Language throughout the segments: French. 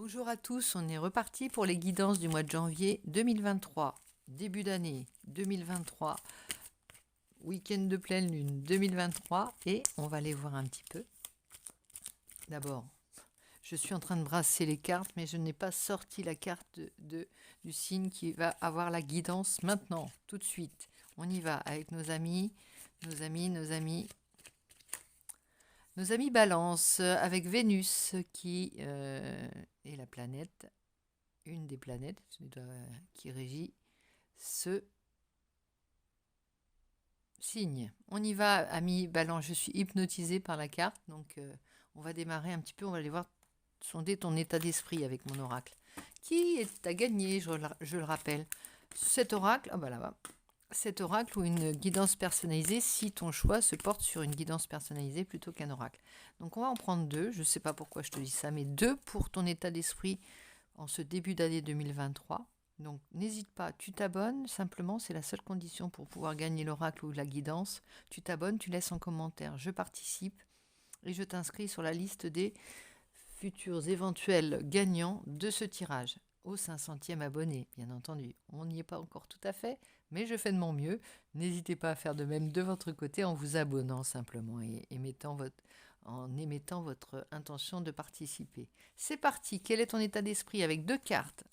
Bonjour à tous, on est reparti pour les guidances du mois de janvier 2023, début d'année 2023, week-end de pleine lune 2023 et on va les voir un petit peu. D'abord, je suis en train de brasser les cartes mais je n'ai pas sorti la carte du signe qui va avoir la guidance maintenant, tout de suite. On y va avec nos amis Balance, avec Vénus qui est la planète, une des planètes qui régit ce signe. On y va, amis Balance, je suis hypnotisée par la carte, donc on va démarrer un petit peu, on va aller voir sonder ton état d'esprit avec mon oracle. Qui est à gagner, je le rappelle, cet oracle, là-bas. Cet oracle ou une guidance personnalisée si ton choix se porte sur une guidance personnalisée plutôt qu'un oracle. Donc on va en prendre deux, je ne sais pas pourquoi je te dis ça, mais deux pour ton état d'esprit en ce début d'année 2023. Donc n'hésite pas, tu t'abonnes, simplement c'est la seule condition pour pouvoir gagner l'oracle ou la guidance. Tu t'abonnes, tu laisses en commentaire, je participe et je t'inscris sur la liste des futurs éventuels gagnants de ce tirage au 500e abonné, bien entendu. On n'y est pas encore tout à fait, mais je fais de mon mieux. N'hésitez pas à faire de même de votre côté en vous abonnant simplement et en émettant votre intention de participer. C'est parti, quel est ton état d'esprit avec deux cartes?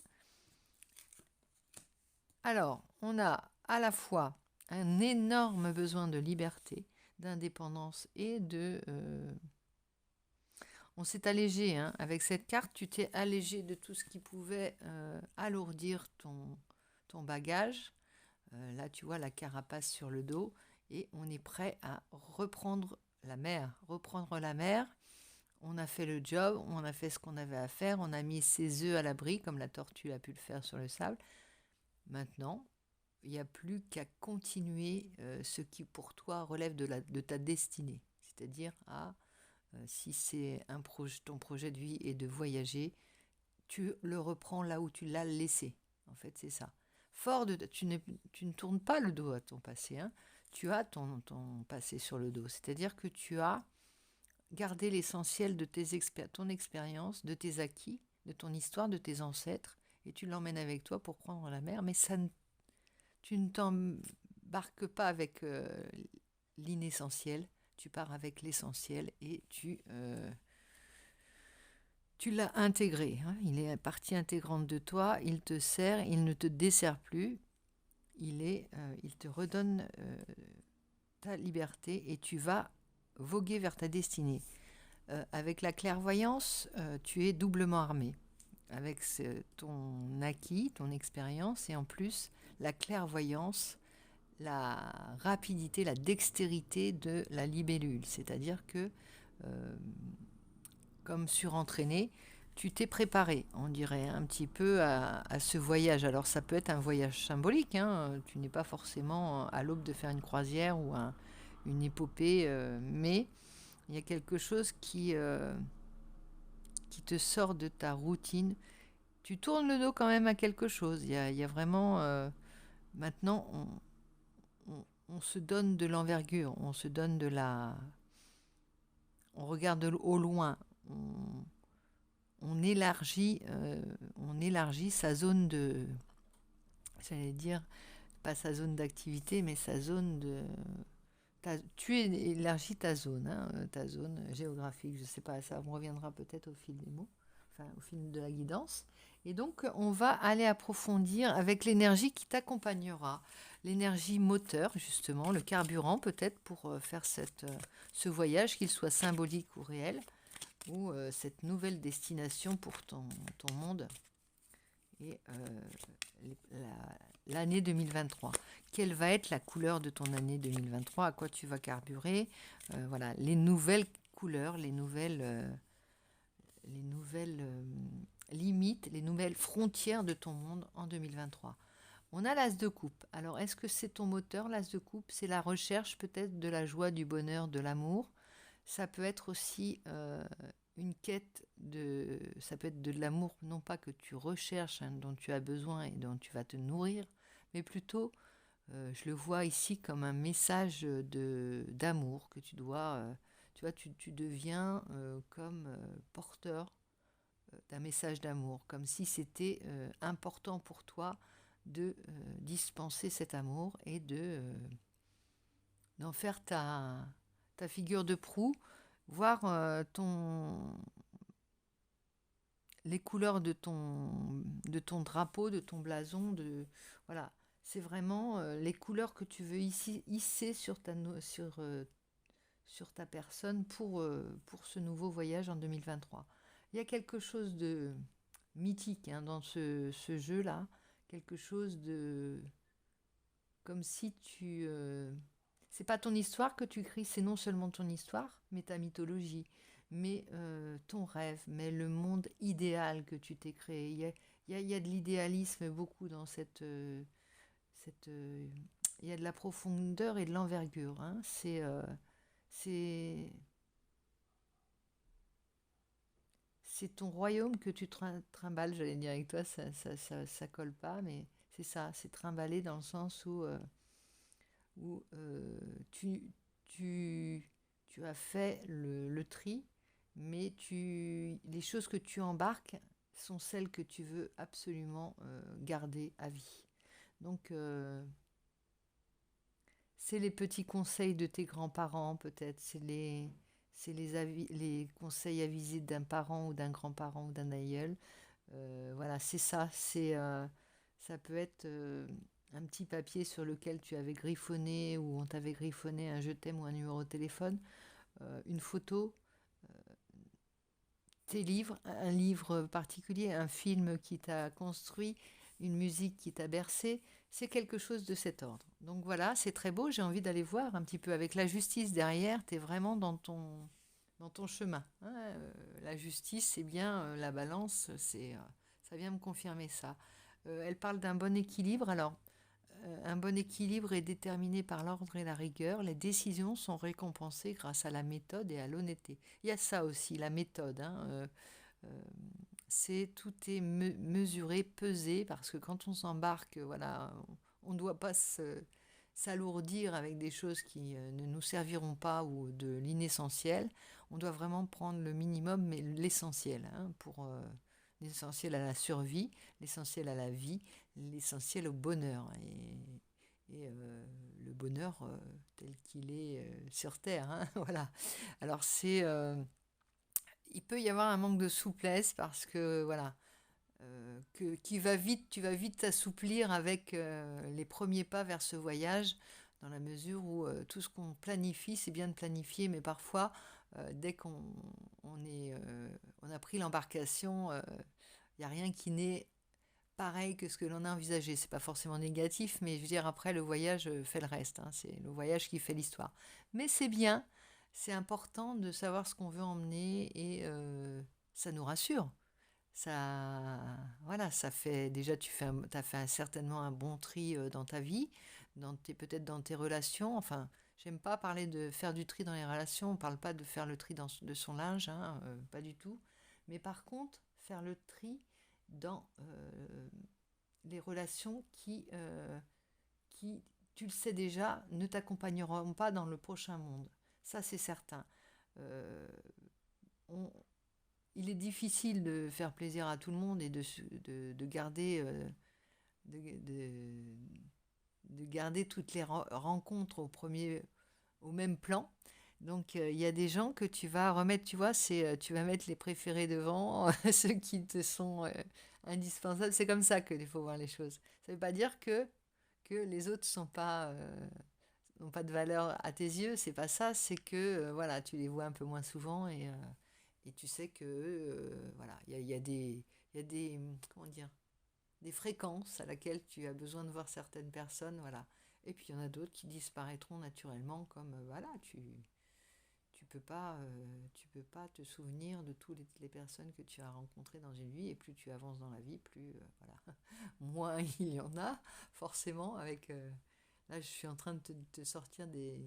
Alors, on a à la fois un énorme besoin de liberté, d'indépendance et on s'est allégé, hein. Avec cette carte, tu t'es allégé de tout ce qui pouvait alourdir ton bagage. Là, tu vois la carapace sur le dos et on est prêt à reprendre la mer. On a fait le job, on a fait ce qu'on avait à faire, on a mis ses œufs à l'abri comme la tortue a pu le faire sur le sable. Maintenant, il n'y a plus qu'à continuer ce qui pour toi relève de ta destinée. C'est-à-dire, si c'est ton projet de vie est de voyager, tu le reprends là où tu l'as laissé. En fait, c'est ça. Tu ne tournes pas le dos à ton passé, hein. Tu as ton passé sur le dos. C'est-à-dire que tu as gardé l'essentiel de ton expérience, de tes acquis, de ton histoire, de tes ancêtres, et tu l'emmènes avec toi pour prendre la mer, mais tu ne t'embarques pas avec l'inessentiel, tu pars avec l'essentiel et tu l'as intégré, hein. Il est partie intégrante de toi, il te sert, il ne te dessert plus, il te redonne ta liberté et tu vas voguer vers ta destinée. Avec la clairvoyance, tu es doublement armé. Avec ton acquis, ton expérience et en plus la clairvoyance, la rapidité, la dextérité de la libellule. C'est-à-dire que, comme surentraîné, tu t'es préparé, on dirait, un petit peu à ce voyage. Alors ça peut être un voyage symbolique, hein. Tu n'es pas forcément à l'aube de faire une croisière ou une épopée, mais il y a quelque chose qui te sort de ta routine. Tu tournes le dos quand même à quelque chose. Il y a vraiment... maintenant, on se donne de l'envergure, on se donne de la... On regarde au loin, on élargit sa zone de... J'allais dire, pas sa zone d'activité, mais sa zone de... Tu élargis ta zone, hein, ta zone géographique, je sais pas, ça me reviendra peut-être au fil des mots, enfin au fil de la guidance. Et donc on va aller approfondir avec l'énergie qui t'accompagnera, l'énergie moteur justement, le carburant peut-être pour faire ce voyage, qu'il soit symbolique ou réel, ou cette nouvelle destination pour ton monde et l'année 2023. Quelle va être la couleur de ton année 2023? À quoi tu vas carburer? Voilà, les nouvelles couleurs, les nouvelles limites, les nouvelles frontières de ton monde en 2023. On a l'as de coupe. Alors, est-ce que c'est ton moteur, l'as de coupe? C'est la recherche peut-être de la joie, du bonheur, de l'amour. Ça peut être aussi une quête ça peut être de l'amour, non pas que tu recherches, hein, dont tu as besoin et dont tu vas te nourrir, mais plutôt, je le vois ici comme un message d'amour que tu dois, tu vois, tu deviens comme porteur d'un message d'amour, comme si c'était important pour toi de dispenser cet amour et d'en faire ta figure de proue, voir les couleurs de ton drapeau, de ton blason, voilà. C'est vraiment les couleurs que tu veux hisser sur ta personne pour ce nouveau voyage en 2023. Il y a quelque chose de mythique hein, dans ce jeu-là, quelque chose de... comme si tu... c'est pas ton histoire que tu écris, c'est non seulement ton histoire, mais ta mythologie, mais ton rêve, mais le monde idéal que tu t'es créé. Il y a de l'idéalisme beaucoup dans il y a de la profondeur et de l'envergure. Hein. C'est, c'est ton royaume que tu trimbales, j'allais dire avec toi, ça colle pas, mais c'est ça, c'est trimballer dans le sens où tu, tu as fait le tri, mais les choses que tu embarques sont celles que tu veux absolument garder à vie. Donc, c'est les petits conseils de tes grands-parents, peut-être. Les conseils avisés d'un parent ou d'un grand-parent ou d'un aïeul. Voilà, c'est ça. Ça peut être un petit papier sur lequel tu avais griffonné ou on t'avait griffonné un je t'aime ou un numéro de téléphone, une photo, tes livres, un livre particulier, un film qui t'a construit, une musique qui t'a bercé, c'est quelque chose de cet ordre. Donc voilà, c'est très beau, j'ai envie d'aller voir un petit peu avec la justice derrière, tu es vraiment dans ton chemin. Hein. La justice, c'est bien la balance, ça vient me confirmer ça. Elle parle d'un bon équilibre, alors un bon équilibre est déterminé par l'ordre et la rigueur. Les décisions sont récompensées grâce à la méthode et à l'honnêteté. Il y a ça aussi, la méthode. Hein, c'est tout est mesuré, pesé, parce que quand on s'embarque, voilà, on ne doit pas s'alourdir avec des choses qui ne nous serviront pas ou de l'inessentiel. On doit vraiment prendre le minimum, mais l'essentiel, hein, pour l'essentiel à la survie, l'essentiel à la vie, l'essentiel au bonheur. Le bonheur tel qu'il est sur Terre. Hein, voilà. Alors il peut y avoir un manque de souplesse parce que voilà, qui va vite, tu vas vite t'assouplir avec les premiers pas vers ce voyage, dans la mesure où tout ce qu'on planifie, c'est bien de planifier, mais parfois, dès on a pris l'embarcation, il n'y a rien qui n'est pareil que ce que l'on a envisagé. C'est pas forcément négatif, mais je veux dire, après, le voyage fait le reste. Hein. C'est le voyage qui fait l'histoire. Mais c'est bien, c'est important de savoir ce qu'on veut emmener et ça nous rassure. Ça, voilà, ça fait déjà t'as fait certainement un bon tri dans ta vie, peut-être dans tes relations. Enfin, j'aime pas parler de faire du tri dans les relations. On parle pas de faire le tri de son linge, hein, pas du tout. Mais par contre, faire le tri dans les relations qui, tu le sais déjà, ne t'accompagneront pas dans le prochain monde. Ça, c'est certain. Euh, on, il est difficile de faire plaisir à tout le monde et de garder, de, de- de garder toutes les rencontres au même plan. Donc il y a des gens que tu vas remettre, tu vois, tu vas mettre les préférés devant, ceux qui te sont indispensables. C'est comme ça qu'il faut voir les choses. Ça ne veut pas dire que les autres n'ont pas de valeur à tes yeux, c'est pas ça, c'est que voilà, tu les vois un peu moins souvent et tu sais que voilà, il y a des, comment dire, des fréquences à laquelle tu as besoin de voir certaines personnes, voilà. Et puis il y en a d'autres qui disparaîtront naturellement, comme voilà, tu peux pas te souvenir de toutes les personnes que tu as rencontrées dans une vie, et plus tu avances dans la vie, plus voilà, moins il y en a, forcément, avec là je suis en train de te sortir des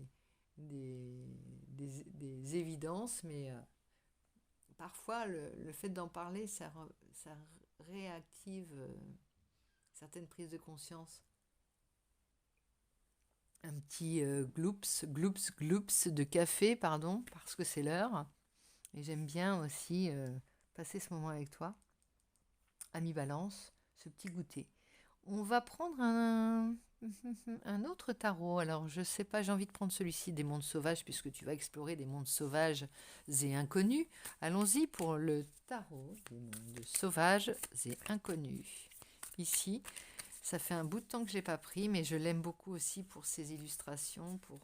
évidences, mais parfois le fait d'en parler, ça réactive certaines prises de conscience. Un petit gloops de café, pardon, parce que c'est l'heure. Et j'aime bien aussi passer ce moment avec toi, ami Balance, ce petit goûter. On va prendre un autre tarot. Alors, je sais pas, j'ai envie de prendre celui-ci, des mondes sauvages, puisque tu vas explorer des mondes sauvages et inconnus. Allons-y pour le tarot des mondes sauvages et inconnus. Ici, ça fait un bout de temps que je l'ai pas pris, mais je l'aime beaucoup aussi pour ses illustrations, pour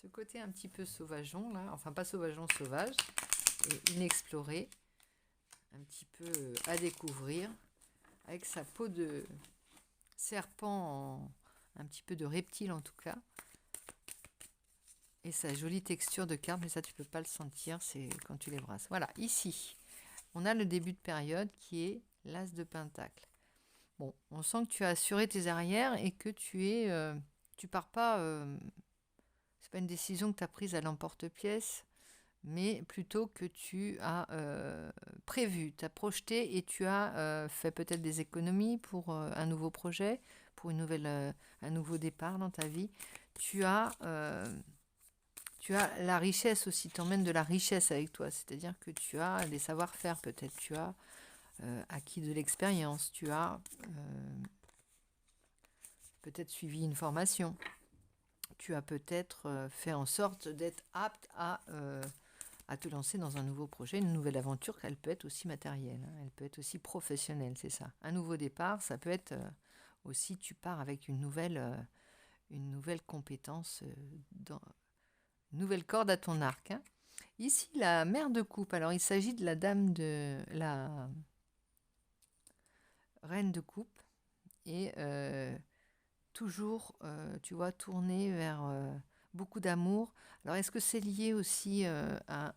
ce côté un petit peu sauvageon, là. Enfin, pas sauvageon, sauvage, et inexploré, un petit peu à découvrir, avec sa peau de serpent, un petit peu de reptile en tout cas, et sa jolie texture de carte, mais ça tu peux pas le sentir, c'est quand tu les brasses. Voilà, ici, on a le début de période qui est l'As de Pentacle. Bon, on sent que tu as assuré tes arrières et que tu pars pas, c'est pas une décision que tu as prise à l'emporte-pièce, mais plutôt que tu as prévu, tu as projeté et tu as fait peut-être des économies pour un nouveau projet, pour un nouveau départ dans ta vie. Tu as la richesse aussi, tu emmènes de la richesse avec toi, c'est-à-dire que tu as des savoir-faire peut-être, tu as acquis de l'expérience, tu as peut-être suivi une formation, tu as peut-être fait en sorte d'être apte à te lancer dans un nouveau projet, une nouvelle aventure, qu'elle peut être aussi matérielle, hein, elle peut être aussi professionnelle, c'est ça. Un nouveau départ, ça peut être aussi, tu pars avec une nouvelle compétence, une nouvelle corde à ton arc. Hein. Ici, la mère de coupe, alors il s'agit de la reine de coupe, et toujours, tu vois, tournée vers beaucoup d'amour. Alors, est-ce que c'est lié aussi à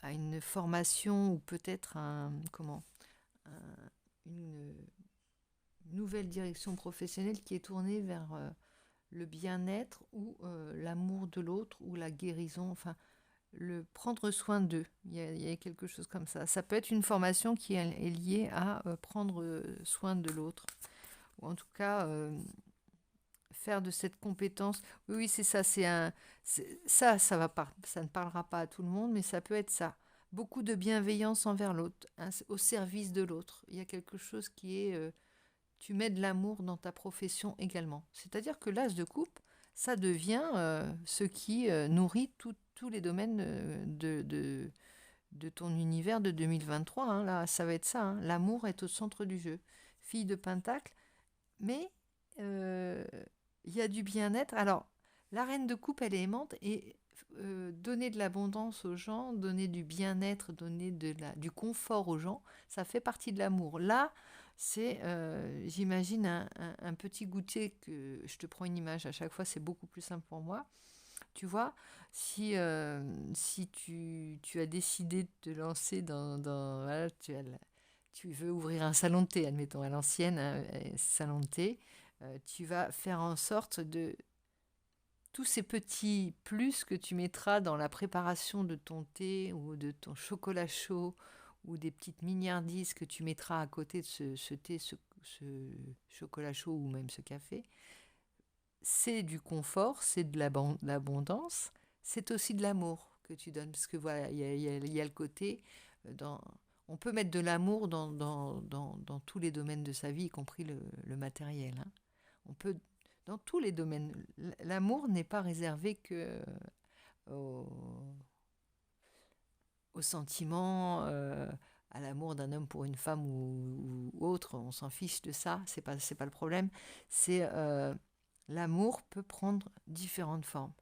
une formation ou peut-être une nouvelle direction professionnelle qui est tournée vers le bien-être ou l'amour de l'autre ou la guérison, enfin, le prendre soin d'eux. Il y a quelque chose comme ça. Ça peut être une formation qui est liée à prendre soin de l'autre. Ou en tout cas, faire de cette compétence. Oui, oui, c'est ça. Ça va pas. Ça ne parlera pas à tout le monde, mais ça peut être ça. Beaucoup de bienveillance envers l'autre, hein, au service de l'autre. Il y a quelque chose qui est. Tu mets de l'amour dans ta profession également. C'est-à-dire que l'as de coupe, ça devient ce qui nourrit tous les domaines de ton univers de 2023. Hein. Là, ça va être ça. Hein. L'amour est au centre du jeu. Fille de Pentacle, mais il y a du bien-être. Alors, la reine de coupe, elle est aimante et donner de l'abondance aux gens, donner du bien-être, donner du confort aux gens, ça fait partie de l'amour. Là, c'est, j'imagine, un petit goûter que je te prends une image à chaque fois, c'est beaucoup plus simple pour moi. Tu vois, si tu as décidé de te lancer voilà, tu veux ouvrir un salon de thé, admettons, à l'ancienne, hein, salon de thé, tu vas faire en sorte de tous ces petits plus que tu mettras dans la préparation de ton thé ou de ton chocolat chaud ou des petites mignardises que tu mettras à côté de ce thé, ce chocolat chaud ou même ce café, c'est du confort, c'est de l'abondance, c'est aussi de l'amour que tu donnes. Parce que voilà, il y a le côté, on peut mettre de l'amour dans tous les domaines de sa vie, y compris le matériel. Hein. On peut, dans tous les domaines, l'amour n'est pas réservé que au, au sentiment, à l'amour d'un homme pour une femme ou autre. On s'en fiche de ça, c'est pas le problème. C'est l'amour peut prendre différentes formes.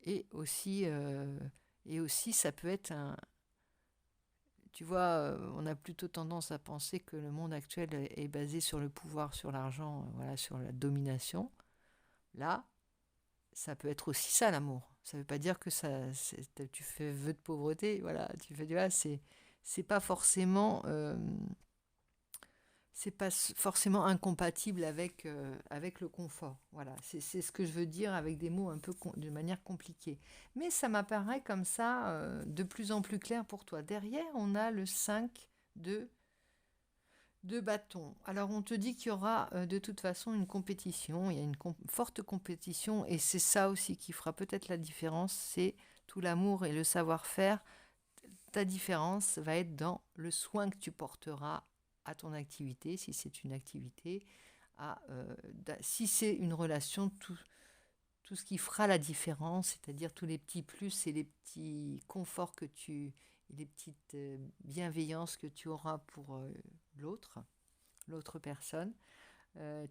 Et aussi, ça peut être tu vois, on a plutôt tendance à penser que le monde actuel est basé sur le pouvoir, sur l'argent, voilà, sur la domination. Là, ça peut être aussi ça l'amour. Ça ne veut pas dire que tu fais vœu de pauvreté, voilà, tu fais c'est pas forcément forcément incompatible avec le confort. Voilà, c'est ce que je veux dire avec des mots un peu de manière compliquée. Mais ça m'apparaît comme ça de plus en plus clair pour toi. Derrière, on a le 5 de bâton. Alors on te dit qu'il y aura de toute façon une compétition, il y a une forte compétition et c'est ça aussi qui fera peut-être la différence, c'est tout l'amour et le savoir-faire, ta différence va être dans le soin que tu porteras à ton activité, si c'est une activité, si c'est une relation, tout ce qui fera la différence, c'est-à-dire tous les petits plus et les petits conforts et les petites bienveillances que tu auras pour l'autre personne.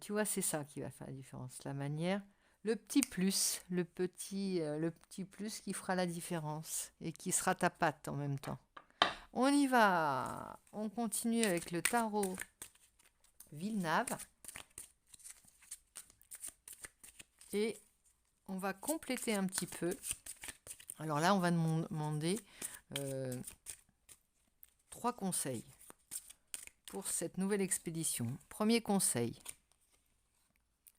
Tu vois, c'est ça qui va faire la différence. La manière, le petit plus, le petit plus qui fera la différence et qui sera ta patte en même temps. On y va. On continue avec le tarot Villenave. Et on va compléter un petit peu. Alors là, on va demander 3 conseils pour cette nouvelle expédition. Premier conseil,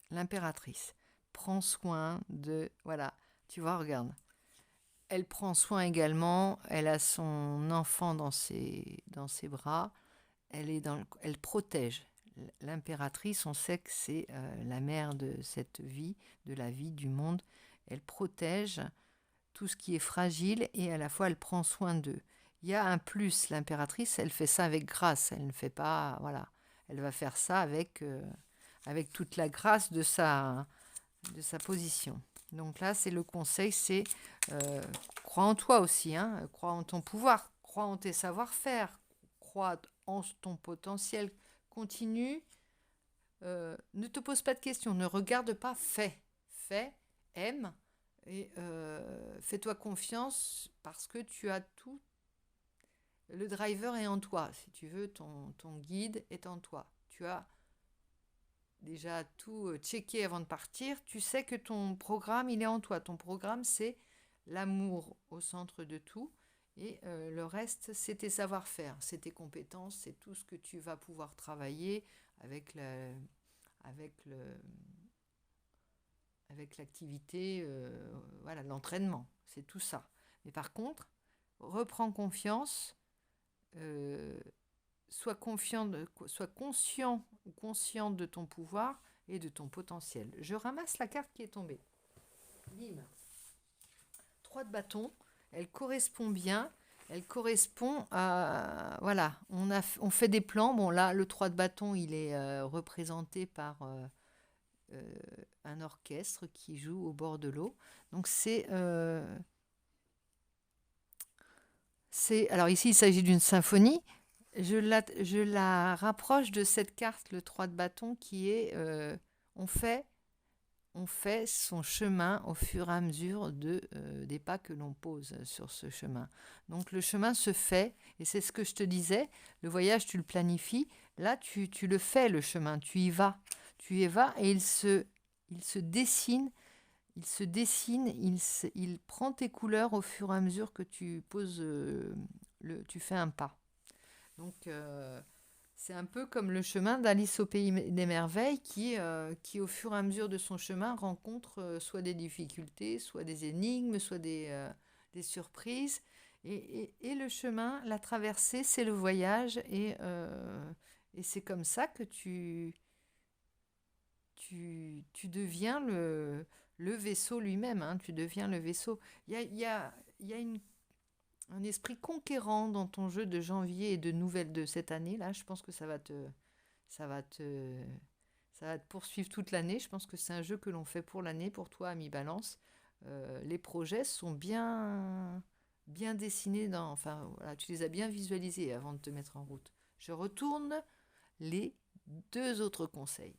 l'impératrice. Prends soin de... Voilà, tu vois, regarde. Elle prend soin également, elle a son enfant dans ses bras, elle protège. L'impératrice, on sait que c'est la mère de cette vie, de la vie, du monde. Elle protège tout ce qui est fragile et à la fois elle prend soin d'eux. Il y a un plus, l'impératrice, elle fait ça avec grâce, elle ne fait pas, voilà, elle va faire ça avec toute la grâce de sa position. Donc là, c'est le conseil, c'est crois en toi aussi, hein, crois en ton pouvoir, crois en tes savoir-faire, crois en ton potentiel, continue, ne te pose pas de questions, ne regarde pas, fais, aime, et fais-toi confiance parce que tu as tout, le driver est en toi, si tu veux, ton guide est en toi, tu as déjà tout checké avant de partir, tu sais que ton programme, il est en toi. Ton programme, c'est l'amour au centre de tout. Et le reste, c'est tes savoir-faire, c'est tes compétences, c'est tout ce que tu vas pouvoir travailler avec l'activité, voilà, l'entraînement. C'est tout ça. Mais par contre, reprends confiance, sois conscient ou consciente de ton pouvoir et de ton potentiel. Je ramasse la carte qui est tombée. Bim. 3 de bâton. Elle correspond bien. Elle correspond à... Voilà, on fait des plans. Bon, là, le 3 de bâton, il est représenté par un orchestre qui joue au bord de l'eau. Donc, alors ici, il s'agit d'une symphonie. Je la rapproche de cette carte, le 3 de bâton, qui est on fait son chemin au fur et à mesure des pas que l'on pose sur ce chemin. Donc le chemin se fait, et c'est ce que je te disais, le voyage, tu le planifies, là tu le fais, le chemin, tu y vas, et il se dessine, il prend tes couleurs au fur et à mesure que tu poses, tu fais un pas. Donc, c'est un peu comme le chemin d'Alice au pays des merveilles qui, au fur et à mesure de son chemin, rencontre soit des difficultés, soit des énigmes, soit des surprises. Et le chemin, la traversée, c'est le voyage. Et c'est comme ça que tu deviens le vaisseau lui-même. Hein, tu deviens le vaisseau. Il y a un esprit conquérant dans ton jeu de janvier et de nouvelles de cette année. Là, je pense que ça va te poursuivre toute l'année. Je pense que c'est un jeu que l'on fait pour l'année, pour toi, ami Balance. Les projets sont bien dessinés enfin, voilà, tu les as bien visualisés avant de te mettre en route. Je retourne les 2 autres conseils.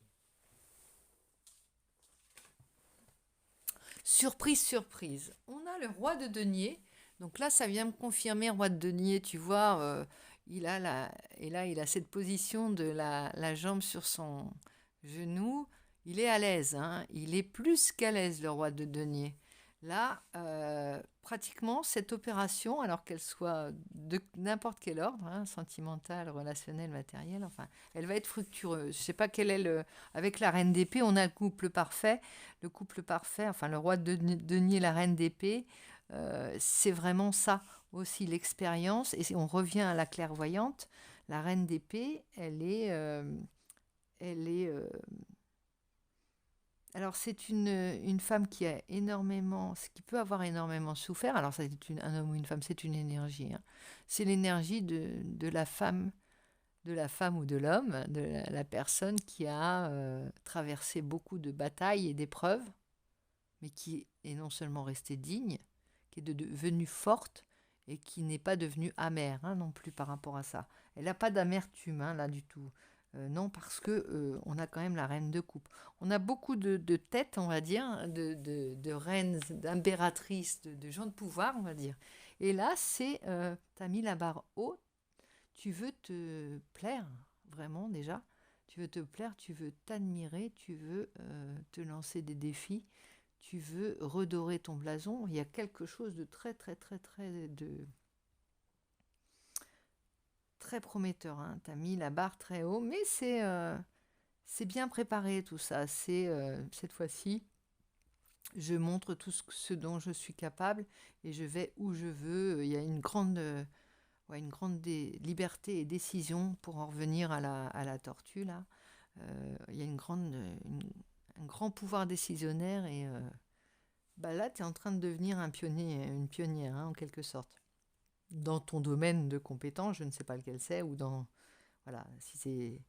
Surprise, surprise. On a le roi de denier. Donc là, ça vient me confirmer, roi de denier, tu vois, il a cette position de la jambe sur son genou. Il est à l'aise, hein, il est plus qu'à l'aise, le roi de denier. Là, pratiquement, cette opération, alors qu'elle soit de n'importe quel ordre, hein, sentimental, relationnel, matériel, enfin, elle va être fructueuse. Je ne sais pas quel est avec la reine d'épée, on a le couple parfait. Le couple parfait, enfin, le roi de denier, la reine d'épée, c'est vraiment ça aussi, l'expérience. Et on revient à la clairvoyante. La reine d'épée, elle est Alors, c'est une femme qui peut avoir énormément souffert. Alors, ça, un homme ou une femme, c'est une énergie, hein. C'est l'énergie de la femme ou de l'homme, de la personne qui a traversé beaucoup de batailles et d'épreuves, mais qui est non seulement restée digne, qui est devenue forte et qui n'est pas devenue amère, hein, non plus par rapport à ça. Elle n'a pas d'amertume, hein, là du tout. Non, parce que on a quand même la reine de coupe. On a beaucoup de têtes, on va dire, de reines, d'impératrices, de gens de pouvoir, on va dire. Et là, t'as mis la barre haute, tu veux te plaire, vraiment déjà. Tu veux te plaire, tu veux t'admirer, tu veux te lancer des défis, tu veux redorer ton blason. Il y a quelque chose de très, très, très, très, très prometteur, hein. Tu as mis la barre très haut, mais c'est bien préparé tout ça. Cette fois-ci, je montre tout ce dont je suis capable et je vais où je veux. Il y a une grande liberté et décision pour en revenir à la tortue là. Il y a un grand pouvoir décisionnaire et là, tu es en train de devenir un pionnier, une pionnière, hein, en quelque sorte. Dans ton domaine de compétence, je ne sais pas lequel c'est, ou dans... Voilà, si c'est...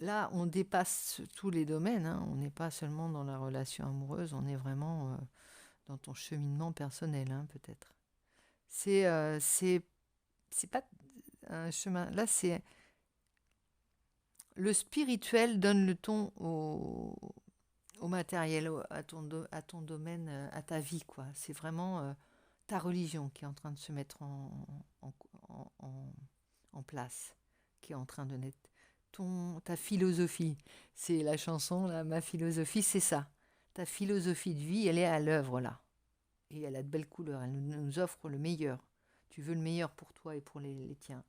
Là, on dépasse tous les domaines, hein. On n'est pas seulement dans la relation amoureuse, on est vraiment dans ton cheminement personnel, hein, peut-être. C'est, euh, c'est, c'est pas un chemin... Là, c'est... Le spirituel donne le ton au matériel, à ton domaine, à ta vie, quoi. C'est vraiment ta religion qui est en train de se mettre en, en- en- en place, qui est en train de naître. Ta philosophie, c'est la chanson, là, ma philosophie, c'est ça. Ta philosophie de vie, elle est à l'œuvre, là. Et elle a de belles couleurs, elle nous offre le meilleur. Tu veux le meilleur pour toi et pour les tiens.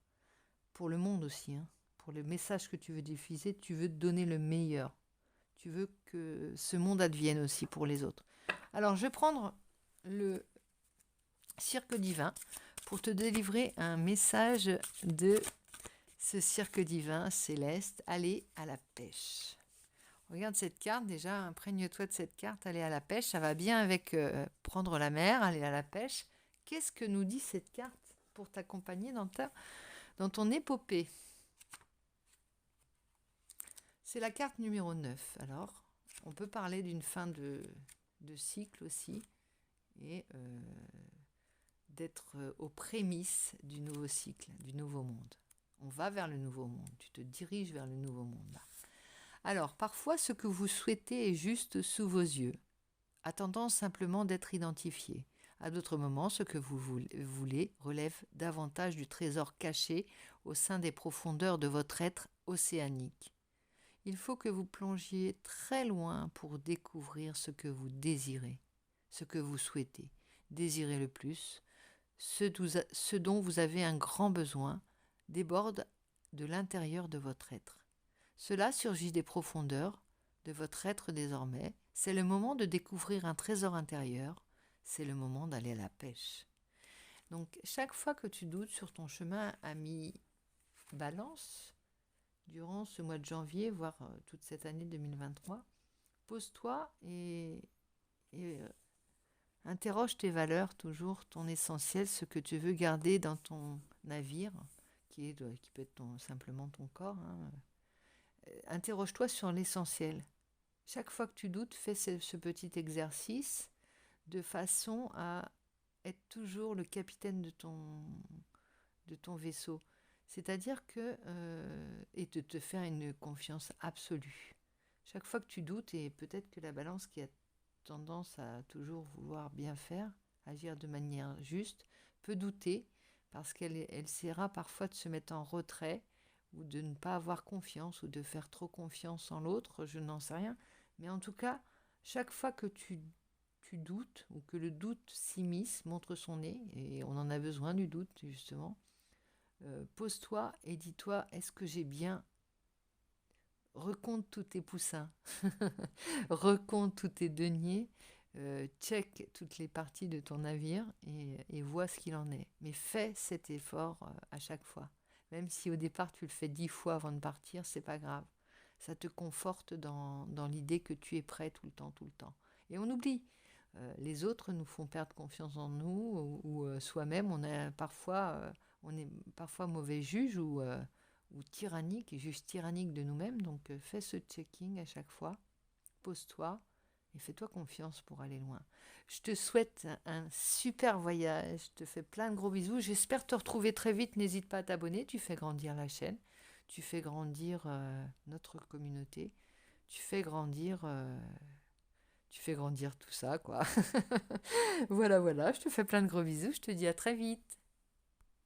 Pour le monde aussi, hein. Pour le message que tu veux diffuser, tu veux te donner le meilleur. Tu veux que ce monde advienne aussi pour les autres. Alors, je vais prendre le cirque divin pour te délivrer un message de ce cirque divin céleste. Aller à la pêche. Regarde cette carte déjà, imprègne-toi de cette carte, aller à la pêche. Ça va bien avec prendre la mer, aller à la pêche. Qu'est-ce que nous dit cette carte pour t'accompagner dans ton épopée? C'est la carte numéro 9. Alors, on peut parler d'une fin de cycle aussi et d'être aux prémices du nouveau cycle, du nouveau monde. On va vers le nouveau monde. Tu te diriges vers le nouveau monde là. Alors, parfois, ce que vous souhaitez est juste sous vos yeux, attendant simplement d'être identifié. À d'autres moments, ce que vous voulez relève davantage du trésor caché au sein des profondeurs de votre être océanique. Il faut que vous plongiez très loin pour découvrir ce que vous désirez, ce que vous souhaitez. Désirez le plus, ce dont vous avez un grand besoin, déborde de l'intérieur de votre être. Cela surgit des profondeurs de votre être désormais. C'est le moment de découvrir un trésor intérieur. C'est le moment d'aller à la pêche. Donc, chaque fois que tu doutes sur ton chemin, ami Balance, durant ce mois de janvier, voire toute cette année 2023, pose-toi et interroge tes valeurs, toujours ton essentiel, ce que tu veux garder dans ton navire, qui peut être simplement ton corps, hein. Interroge-toi sur l'essentiel. Chaque fois que tu doutes, fais ce petit exercice de façon à être toujours le capitaine de ton vaisseau. C'est-à-dire que et de te faire une confiance absolue. Chaque fois que tu doutes, et peut-être que la balance qui a tendance à toujours vouloir bien faire, agir de manière juste, peut douter parce qu'elle essaiera parfois de se mettre en retrait ou de ne pas avoir confiance ou de faire trop confiance en l'autre, je n'en sais rien. Mais en tout cas, chaque fois que tu doutes ou que le doute s'immisce, montre son nez, et on en a besoin du doute justement, pose-toi et dis-toi, est-ce que j'ai bien... Recompte tous tes poussins, recompte tous tes deniers, check toutes les parties de ton navire et vois ce qu'il en est. Mais fais cet effort à chaque fois. Même si au départ tu le fais 10 fois avant de partir, c'est pas grave. Ça te conforte dans l'idée que tu es prêt tout le temps, tout le temps. Et on oublie. Les autres nous font perdre confiance en nous ou soi-même, on est parfois mauvais juge ou tyrannique, et juge tyrannique de nous-mêmes. Donc fais ce checking à chaque fois, pose-toi et fais-toi confiance pour aller loin. Je te souhaite un super voyage, je te fais plein de gros bisous, j'espère te retrouver très vite, n'hésite pas à t'abonner, tu fais grandir la chaîne, tu fais grandir notre communauté, tu fais grandir... tu fais grandir tout ça, quoi. Voilà, voilà, je te fais plein de gros bisous, je te dis à très vite.